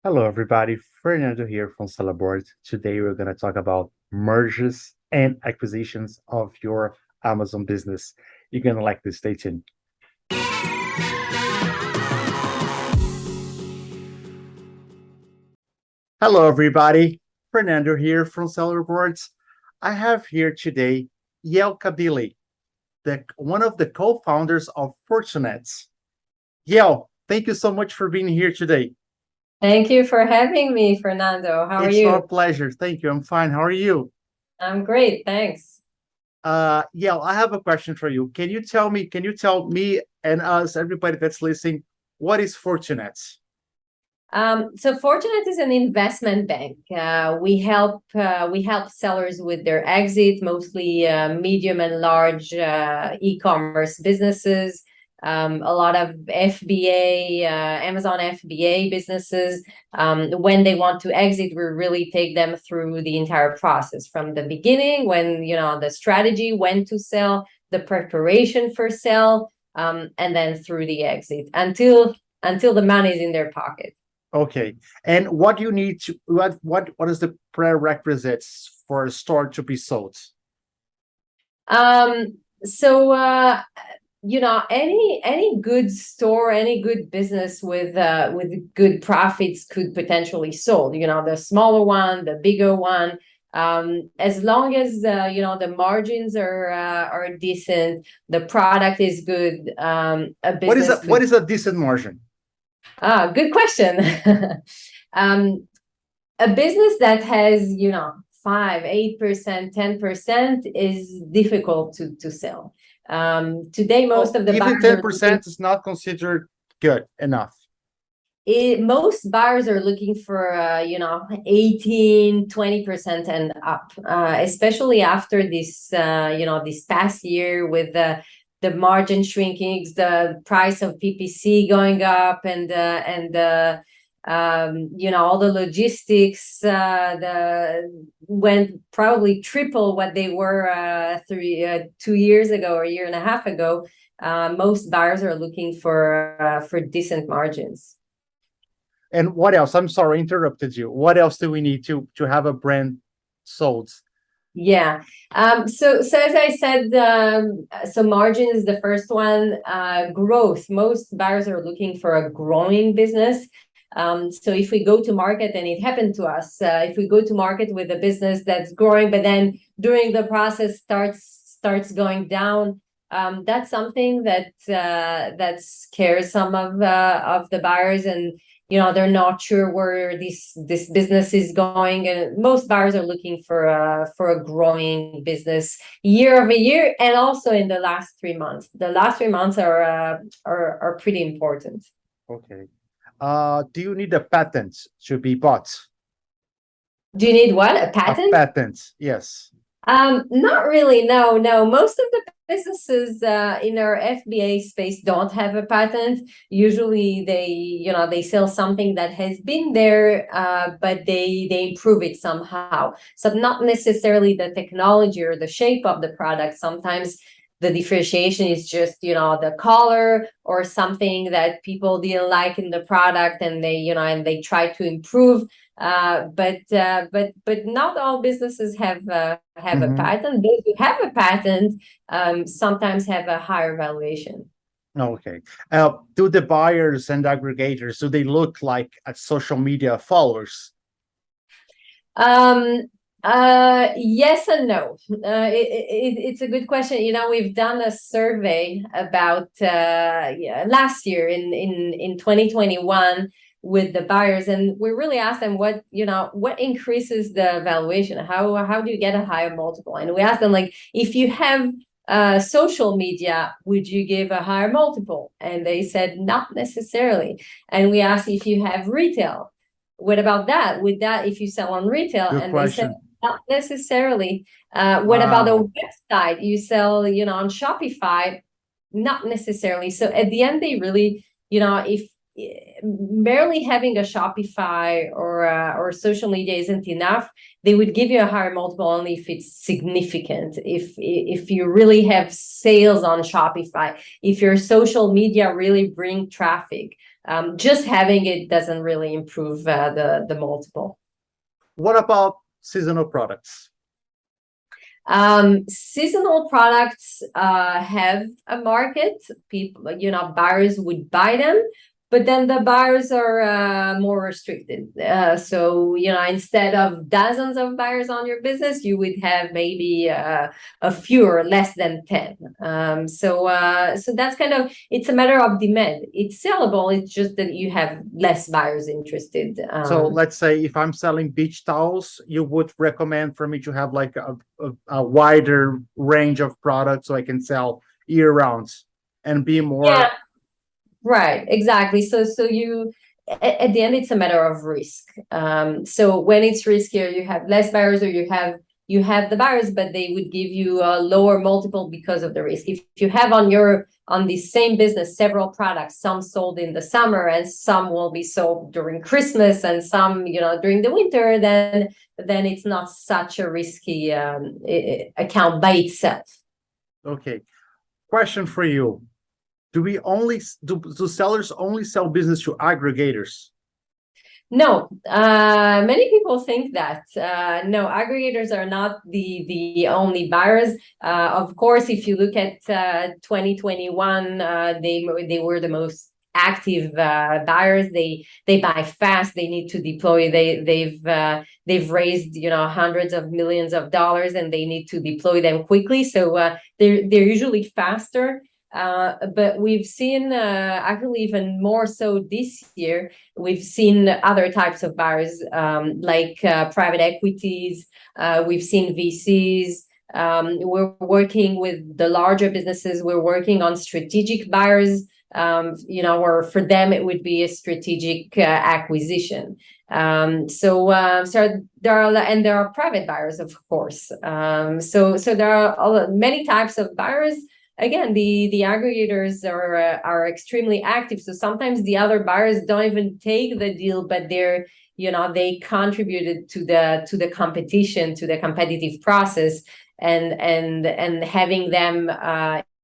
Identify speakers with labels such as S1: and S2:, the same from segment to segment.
S1: Hello, everybody. Fernando here from sellerboard. Today, we're going to talk about mergers and acquisitions of your Amazon business. You're going to like this. Stay tuned. Hello, everybody. Fernando here from sellerboards. I have here today Yael Cabilly, one of the co-founders of Fortunets. Yael, thank you so much for being here today.
S2: Thank you for having me, Fernando. How are
S1: It's our
S2: you?
S1: pleasure. Thank you. I'm fine. How are you?
S2: I'm great, thanks.
S1: Yeah, I have a question for you. Can you tell me and us, everybody that's listening, what is Fortinet?
S2: So Fortinet is an investment bank. We help sellers with their exit, mostly medium and large e-commerce businesses. A lot of FBA, Amazon FBA businesses. When they want to exit, we really take them through the entire process from the beginning, when the strategy, when to sell, the preparation for sale, and then through the exit until the money is in their pocket.
S1: Okay. And what do you need to what is the prerequisites for a store to be sold?
S2: So any good store, any good business with good profits could potentially sold. The smaller one, the bigger one, as long as the margins are decent, the product is good. A business
S1: What
S2: could.
S1: is a decent margin?
S2: Good question. um, a business that has 5, 8%, 10% is difficult to sell. Today, most
S1: Oh,
S2: of the
S1: even
S2: buyers are looking.
S1: 10% is not considered good enough.
S2: Most buyers are looking for 18, 20% and up, especially after this past year with the margin shrinking, the price of PPC going up, and all the logistics the went probably triple what they were 2 years ago or a year and a half ago. Most buyers are looking for decent margins.
S1: And what else? I'm sorry, I interrupted you. What else do we need to have a brand sold?
S2: Yeah. So as I said, so margin is the first one. Growth. Most buyers are looking for a growing business. So if we go to market, and it happened to us, if we go to market with a business that's growing, but then during the process starts going down, that's something that scares some of the buyers, and they're not sure where this business is going. And most buyers are looking for a growing business year over year, and also in the last 3 months. The last 3 months are pretty important.
S1: Okay. Do you need a patent to be bought?
S2: Do you need what? A
S1: A
S2: patent?
S1: patent, yes.
S2: Not really. No. Most of the businesses in our FBA space don't have a patent. Usually they sell something that has been there, but they improve it somehow. So not necessarily the technology or the shape of the product. Sometimes the differentiation is just, the color or something that people didn't like in the product, and they try to improve. But not all businesses have a
S1: Mhm.
S2: patent. Those who have a patent sometimes have a higher valuation.
S1: Okay. Do the buyers and aggregators, do they look like social media followers?
S2: Um, yes and no. It's a good question. We've done a survey about last year in 2021 with the buyers, and we really asked them what increases the valuation. How do you get a higher multiple? And we asked them, like, if you have social media, would you give a higher multiple? And they said not necessarily. And we asked, if you have retail, what about that? With that, if you sell on retail?
S1: Good
S2: And they said
S1: question.
S2: not necessarily. What about a
S1: Wow.
S2: website? You sell, on Shopify? Not necessarily. So at the end, they really, if merely having a Shopify or social media isn't enough, they would give you a higher multiple only if it's significant. If you really have sales on Shopify, if your social media really bring traffic, Just having it doesn't really improve the multiple.
S1: What about seasonal products?
S2: Seasonal products have a market. People, buyers would buy them, but then the buyers are more restricted. So, instead of dozens of buyers on your business, you would have maybe a few or less than 10. So that's it's a matter of demand. It's sellable. It's just that you have less buyers interested.
S1: So let's say if I'm selling beach towels, you would recommend for me to have like a wider range of products so I can sell year round and be more.
S2: Yeah. Right, exactly. So you at the end it's a matter of risk. So when it's riskier, you have less buyers, or you have the buyers, but they would give you a lower multiple because of the risk. If you have on the same business several products, some sold in the summer and some will be sold during Christmas and some during the winter, then it's not such a risky account by itself.
S1: Okay, question for you. Do sellers only sell business to aggregators?
S2: No, many people think that. No, aggregators are not the only buyers. Of course, if you look at 2021, they were the most active buyers. They buy fast. They need to deploy. They've raised hundreds of millions of dollars, and they need to deploy them quickly. So they're usually faster. But we've seen actually even more so this year. We've seen other types of buyers, like private equities. We've seen VCs. We're working with the larger businesses. We're working on strategic buyers, or for them it would be a strategic acquisition. So there are private buyers, of course. So there are many types of buyers. Again, the aggregators are extremely active. So sometimes the other buyers don't even take the deal, but they contributed to the competition, to the competitive process, and having them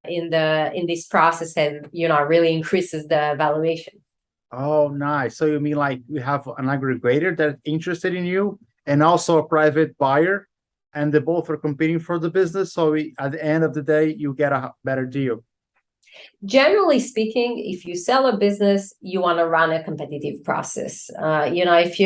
S2: in this process really increases the valuation.
S1: Oh, nice. So you mean like you have an aggregator that's interested in you and also a private buyer, and they both are competing for the business. So at the end of the day, you get a better deal.
S2: Generally speaking, if you sell a business, you want to run a competitive process. If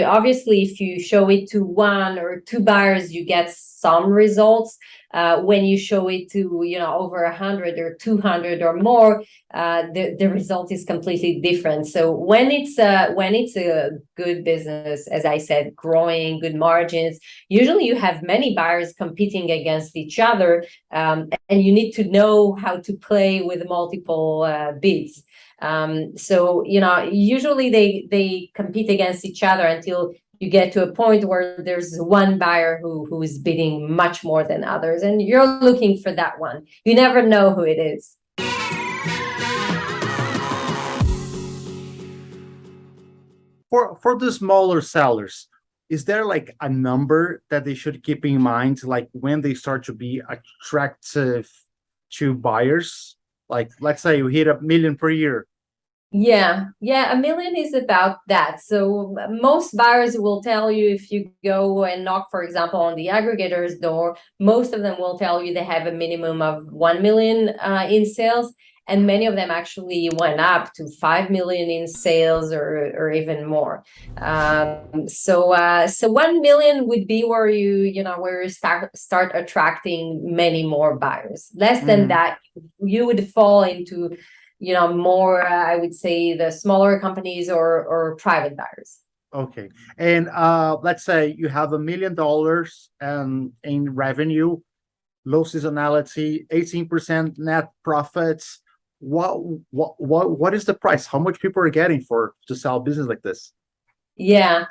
S2: you show it to one or two buyers, you get some results. When you show it to over 100 or 200 or more, the result is completely different. So when it's a good business, as I said, growing, good margins, usually you have many buyers competing against each other, and you need to know how to play with multiple bids. So usually they compete against each other until you get to a point where there's one buyer who is bidding much more than others, and you're looking for that one. You never know who it is.
S1: For the smaller sellers, is there like a number that they should keep in mind, like when they start to be attractive to buyers? Like, let's say you hit $1 million per year.
S2: Yeah, $1 million is about that. So most buyers will tell you, if you go and knock, for example, on the aggregator's door, most of them will tell you they have a minimum of 1 million in sales. And many of them actually went up to 5 million in sales or even more. So 1 million would be where you start attracting many more buyers. Less than that, you would fall into more, I would say, the smaller companies or private buyers.
S1: Okay. And let's say you have $1 million in revenue, low seasonality, 18% net profits. What is the price? How much people are getting to sell a business like this?
S2: Yeah.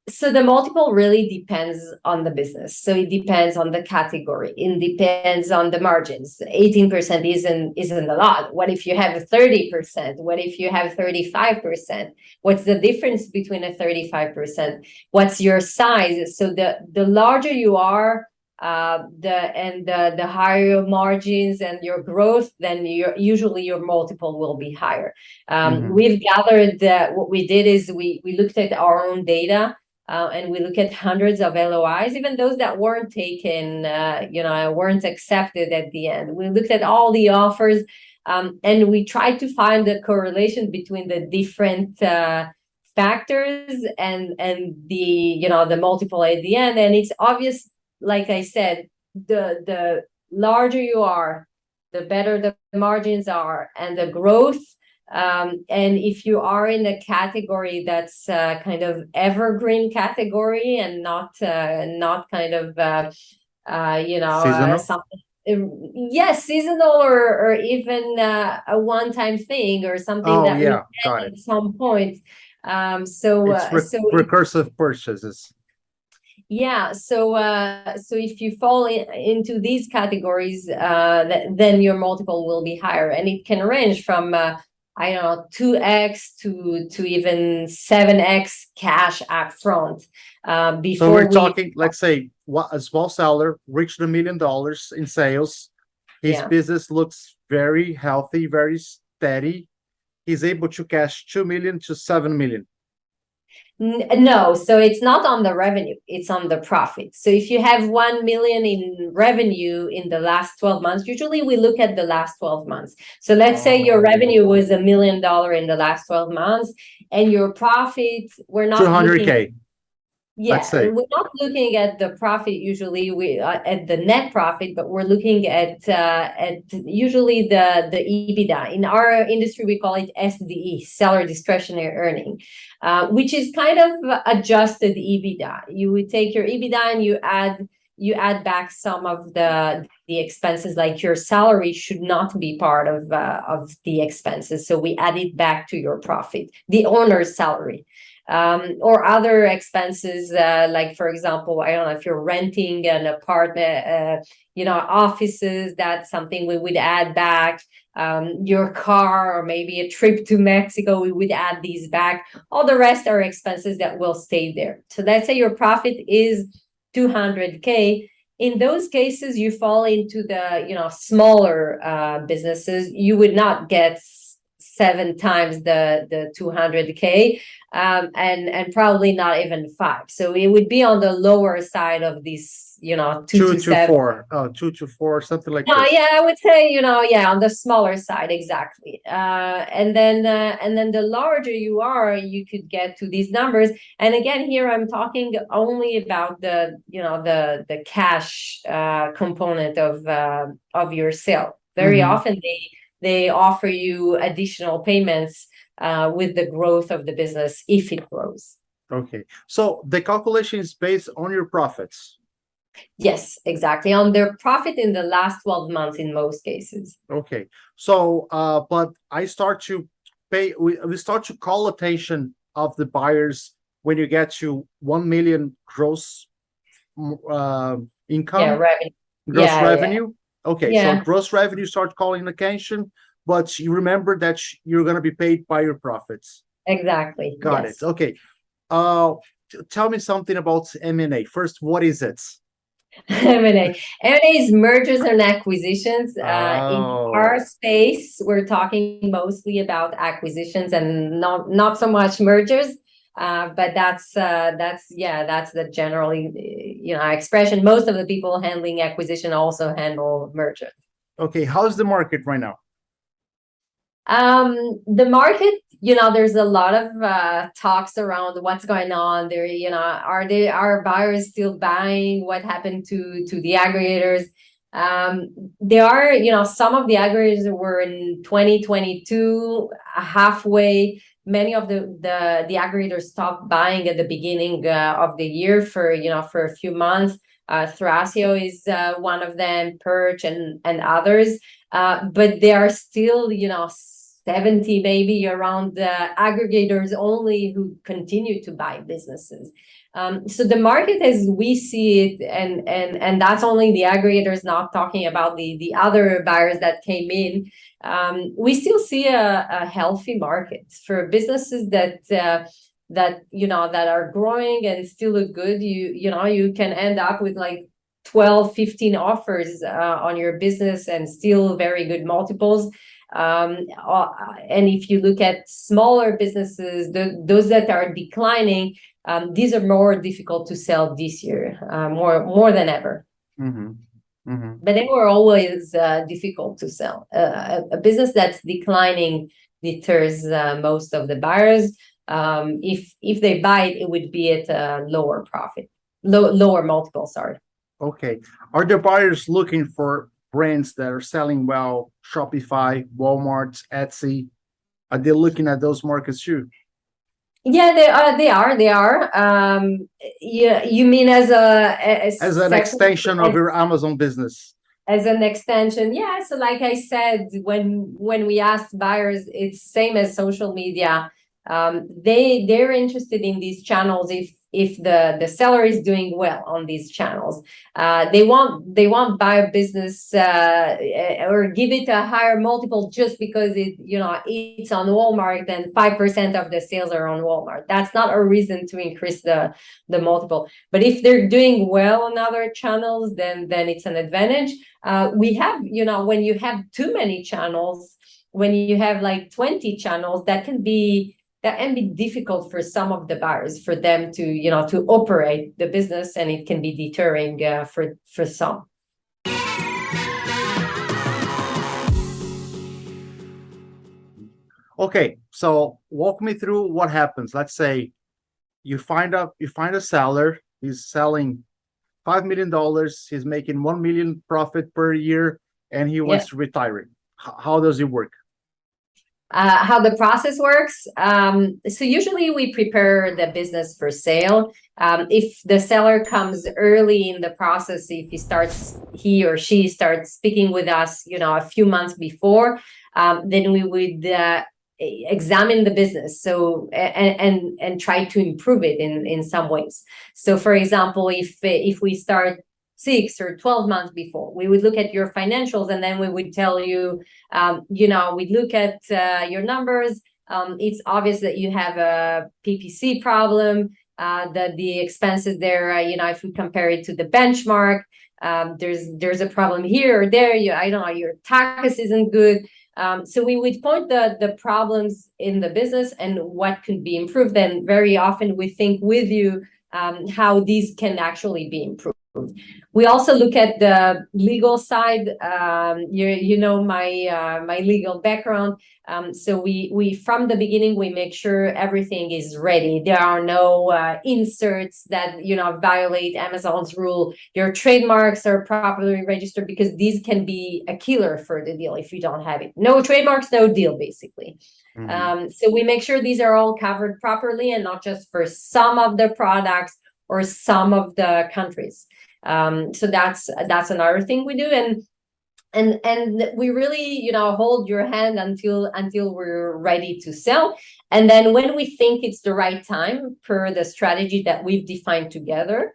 S2: So the multiple really depends on the business. So it depends on the category. It depends on the margins. 18% isn't a lot. What if you have 30%? What if you have 35%? What's the difference between a 35%? What's your size? So the larger you are, the higher margins and your growth, then usually your multiple will be higher. We've gathered that what we did is we looked at our own data, and we look at hundreds of LOIs, even those that weren't taken, weren't accepted at the end. We looked at all the offers, and we tried to find the correlation between the different factors and the multiple at the end. And it's obvious, like I said, the larger you are, the better the margins are and the growth. And if you are in a category that's kind of evergreen category and not kind of
S1: Seasonal?
S2: something, yes, seasonal or even a one-time thing or something
S1: Oh,
S2: that we
S1: yeah,
S2: get
S1: got it.
S2: at some point.
S1: It's
S2: So
S1: recursive purchases.
S2: yeah, so if you fall into these categories, then your multiple will be higher, and it can range from I don't know, 2x to even 7x cash upfront.
S1: So
S2: Before
S1: we're
S2: we
S1: talking, let's say, a small seller reached $1 million in sales. His
S2: Yeah.
S1: business looks very healthy, very steady. He's able to cash 2 million to 7 million.
S2: No, so it's not on the revenue, it's on the profit. So if you have 1 million in revenue in the last 12 months, usually we look at the last 12 months. So let's say your revenue was $1 million in the last 12 months, and your profit, we're not looking,
S1: 200K. Let's say.
S2: we're not looking at the profit usually, we at the net profit, but we're looking at usually the EBITDA. In our industry, we call it SDE, seller discretionary earning, which is kind of adjusted EBITDA. You would take your EBITDA and you add back some of the expenses, like your salary should not be part of the expenses. So we add it back to your profit, the owner's salary. Or other expenses, like, for example, I don't know, if you're renting an apartment, offices, that's something we would add back. Your car, or maybe a trip to Mexico, we would add these back. All the rest are expenses that will stay there. So let's say your profit is 200K. In those cases, you fall into the smaller businesses. You would not get 7 times the 200K, and probably not even 5. So it would be on the lower side of these, 2 to 7.
S1: 4. 2 to 4, something like
S2: No,
S1: this.
S2: yeah, I would say, on the smaller side, exactly. And then the larger you are, you could get to these numbers. And again, here I'm talking only about the cash component of your sale. Very often they offer you additional payments with the growth of the business if it grows.
S1: Okay, so the calculation is based on your profits.
S2: Yes, exactly. On their profit in the last 12 months in most cases.
S1: Okay, so but I start to pay, we start to call attention of the buyers when you get to 1 million gross income.
S2: Yeah, revenue.
S1: Gross revenue. Okay, so
S2: Yeah.
S1: gross revenue start calling attention, but you remember that you're going to be paid by your profits.
S2: Exactly.
S1: Got
S2: Yes.
S1: it. Okay. Tell me something about M&A. First, what is it?
S2: M&A is mergers and acquisitions. In our
S1: Oh,
S2: space, we're talking mostly about acquisitions and not so much mergers. But that's the generally expression. Most of the people handling acquisition also handle merger.
S1: okay. How's the market right now?
S2: The market, there's a lot of talks around what's going on there. Are buyers still buying? What happened to the aggregators? There are, some of the aggregators were in 2022 halfway. Many of the aggregators stopped buying at the beginning of the year for a few months. Thrasio is one of them, Perch and others. But there are still, 70 maybe around aggregators only who continue to buy businesses. So the market as we see it, and that's only the aggregators, not talking about the other buyers that came in. We still see a healthy market for businesses that are growing and still look good. You can end up with like 12, 15 offers on your business and still very good multiples. And if you look at smaller businesses, those that are declining, these are more difficult to sell this year, more than ever.
S1: Mm-hmm. Mm-hmm.
S2: But they were always difficult to sell. A business that's declining deters most of the buyers. If they buy it, it would be at a lower profit, lower multiple, sorry.
S1: Okay. Are the buyers looking for brands that are selling well, Shopify, Walmart, Etsy? Are they looking at those markets too?
S2: Yeah, they are. Yeah, you mean as
S1: As an extension of your Amazon business?
S2: As an extension, yeah. So like I said, when we asked buyers, it's same as social media. They're interested in these channels if the seller is doing well on these channels. They won't buy a business or give it a higher multiple just because it's on Walmart and 5% of the sales are on Walmart. That's not a reason to increase the multiple. But if they're doing well on other channels, then it's an advantage. We have, when you have too many channels, when you have like 20 channels, that can be difficult for some of the buyers, for them to operate the business, and it can be deterring for some.
S1: Okay, so walk me through what happens. Let's say you find a seller, he's selling $5 million, he's making 1 million profit per year, and he wants to retire. How does it work?
S2: How the process works. So usually we prepare the business for sale. If the seller comes early in the process, if he or she starts speaking with us, a few months before, then we would examine the business, so and try to improve it in some ways. So for example, if we start 6 or 12 months before, we would look at your financials, and then we would tell you, we'd look at your numbers. It's obvious that you have a PPC problem, that the expenses there, if we compare it to the benchmark, there's a problem here or there. I don't know, your tax isn't good. So we would point the problems in the business and what could be improved. And very often we think with you how these can actually be improved. We also look at the legal side. My legal background. So we from the beginning, we make sure everything is ready. There are no inserts that violate Amazon's rule. Your trademarks are properly registered, because these can be a killer for the deal if you don't have it. No trademarks, no deal, basically. So we make sure these are all covered properly, and not just for some of the products or some of the countries. So that's another thing we do, and we really hold your hand until we're ready to sell. And then when we think it's the right time, per the strategy that we've defined together,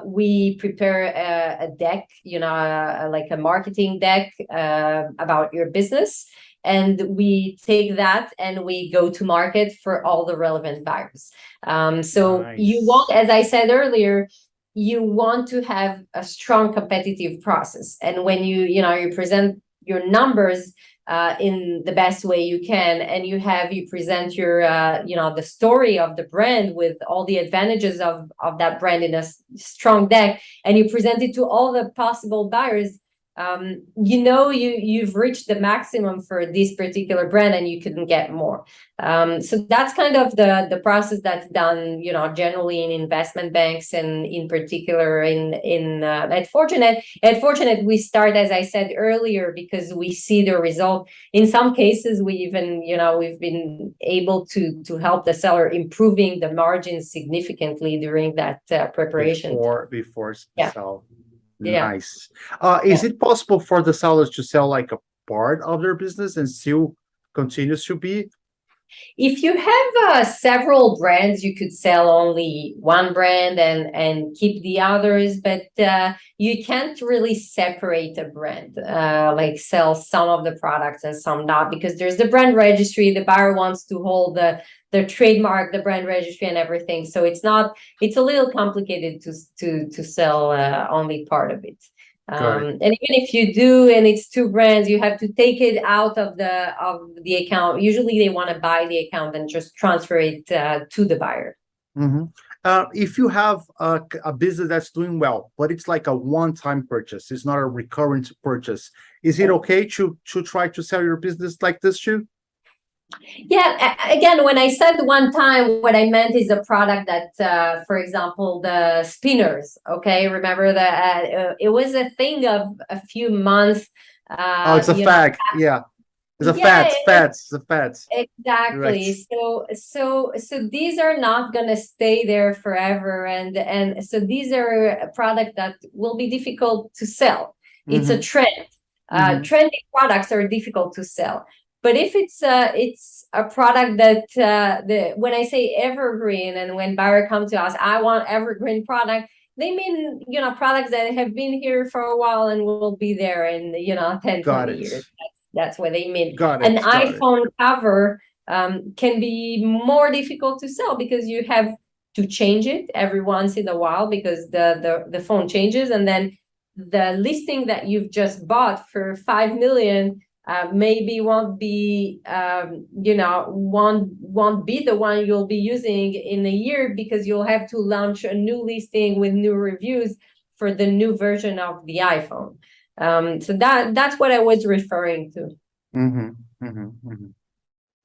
S2: we prepare a deck, like a marketing deck about your business, and we take that and we go to market for all the relevant buyers. So nice. You want, as I said earlier, you want to have a strong competitive process, and when you present your numbers in the best way you can, and you present your the story of the brand with all the advantages of that brand in a strong deck, and you present it to all the possible buyers, you've reached the maximum for this particular brand, and you couldn't get more. So that's kind of the process that's done, generally in investment banks, and in particular in at Fortunate. At Fortunate, we start, as I said earlier, because we see the result. In some cases, we even, we've been able to help the seller improving the margins significantly during that preparation.
S1: Before
S2: yeah.
S1: sell.
S2: Yeah.
S1: Nice. Is it possible for the sellers to sell like a part of their business and still continues to be
S2: If you have several brands, you could sell only one brand and keep the others, but you can't really separate a brand, like sell some of the products and some not, because there's the brand registry. The buyer wants to hold the trademark, the brand registry, and everything. So it's a little complicated to sell only part of it. And even if you do, and it's two brands, you have to take it out of the account. Usually they want to buy the account and just transfer it to the buyer.
S1: Mm-hmm. If you have a business that's doing well, but it's like a one-time purchase, it's not a recurrent purchase, is it okay to try to sell your business like this too?
S2: Yeah, again, when I said one time, what I meant is a product that, for example, the spinners, okay? Remember that it was a thing of a few months.
S1: Oh, it's a fad. Yeah, it's a
S2: Yeah,
S1: fads. It's a fads.
S2: exactly.
S1: Right.
S2: So these are not gonna stay there forever, and so these are a product that will be difficult to sell. It's a trend. Trendy products are difficult to sell. But if it's a product that when I say evergreen, and when buyer come to us, I want evergreen product, they mean, products that have been here for a while and will be there in 10,
S1: Got
S2: 20
S1: it.
S2: years. That's what they mean.
S1: Got
S2: An
S1: it. Got it.
S2: iPhone cover can be more difficult to sell because you have to change it every once in a while, because the phone changes, and then the listing that you've just bought for 5 million maybe won't be won't be the one you'll be using in a year, because you'll have to launch a new listing with new reviews for the new version of the iPhone. So that's what I was referring to.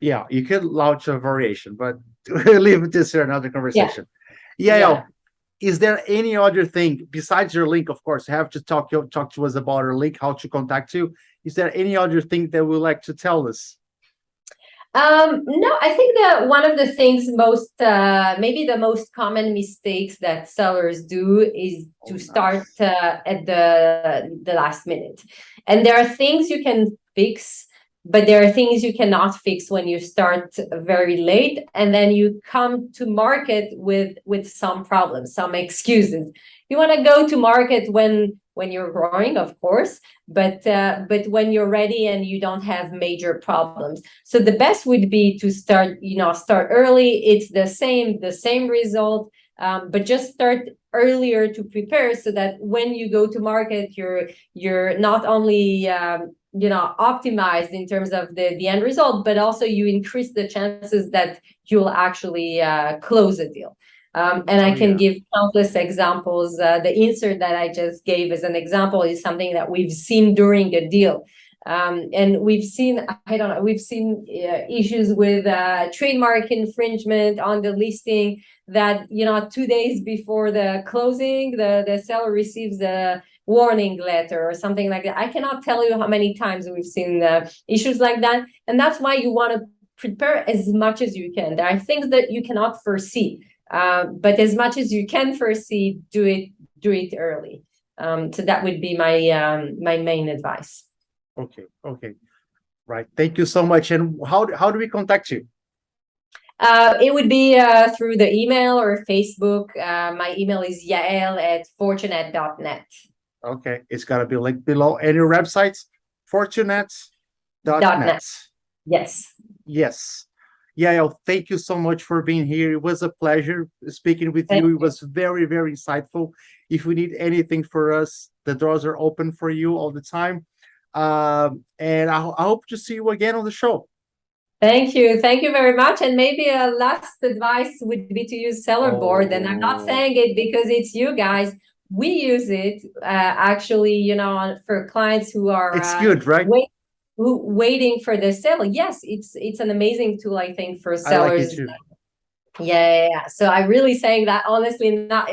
S1: Yeah, you could launch a variation, but we'll leave this here another conversation. Yeah. Is there any other thing besides your link? Of course, you have to talk to us about our link, how to contact you. Is there any other thing that would like to tell us?
S2: No, I think that one of the things maybe the most common mistakes that sellers do is to start at the last minute. And there are things you can fix, but there are things you cannot fix when you start very late, and then you come to market with some problems, some excuses. You want to go to market when you're growing, of course, but when you're ready and you don't have major problems. So the best would be to start early. It's the same result, but just start earlier to prepare, so that when you go to market, you're not only optimized in terms of the end result, but also you increase the chances that you'll actually close a deal. And I can give countless examples. The insert that I just gave as an example is something that we've seen during a deal. And we've seen issues with trademark infringement on the listing, that 2 days before the closing, the seller receives a warning letter or something like that. I cannot tell you how many times we've seen issues like that. And that's why you want to prepare as much as you can. There are things that you cannot foresee, but as much as you can foresee, do it early. So that would be my main advice.
S1: Okay. Right. Thank you so much. And how do we contact you?
S2: It would be through the email or Facebook. My email is yael@fortunet.net.
S1: Okay, it's got to be linked below. And your website, fortunet.net. Yes. Yael, thank you so much for being here. It was a pleasure speaking with you. It was very, very insightful. If you need anything for us, the doors are open for you all the time. And I hope to see you again on the show.
S2: Thank you very much. And maybe a last advice would be to use sellerboard. And I'm not saying it because it's you guys. We use it actually, for clients who are
S1: it's good, right?
S2: Waiting for the sale. Yes, it's an amazing tool, I think, for sellers.
S1: I like it too.
S2: Yeah. So I'm really saying that honestly, not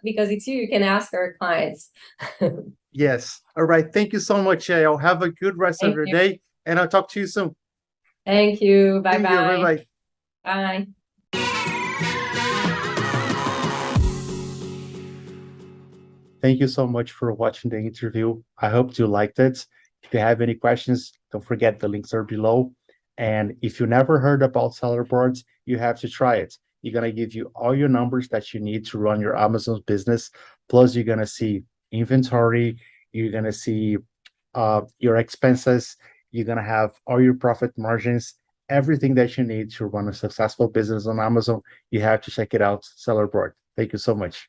S2: because it's you. You can ask our clients.
S1: Yes. All right. Thank you so much, Yael. Have a good rest of your day, and I'll talk to you soon.
S2: Thank you. Bye bye.
S1: Bye.
S2: Bye.
S1: Thank you so much for watching the interview. I hope you liked it. If you have any questions, don't forget the links are below. And if you never heard about seller boards, you have to try it. You're going to give you all your numbers that you need to run your Amazon business. Plus, you're going to see inventory. You're going to see your expenses. You're going to have all your profit margins, everything that you need to run a successful business on Amazon. You have to check it out, Seller Board. Thank you so much.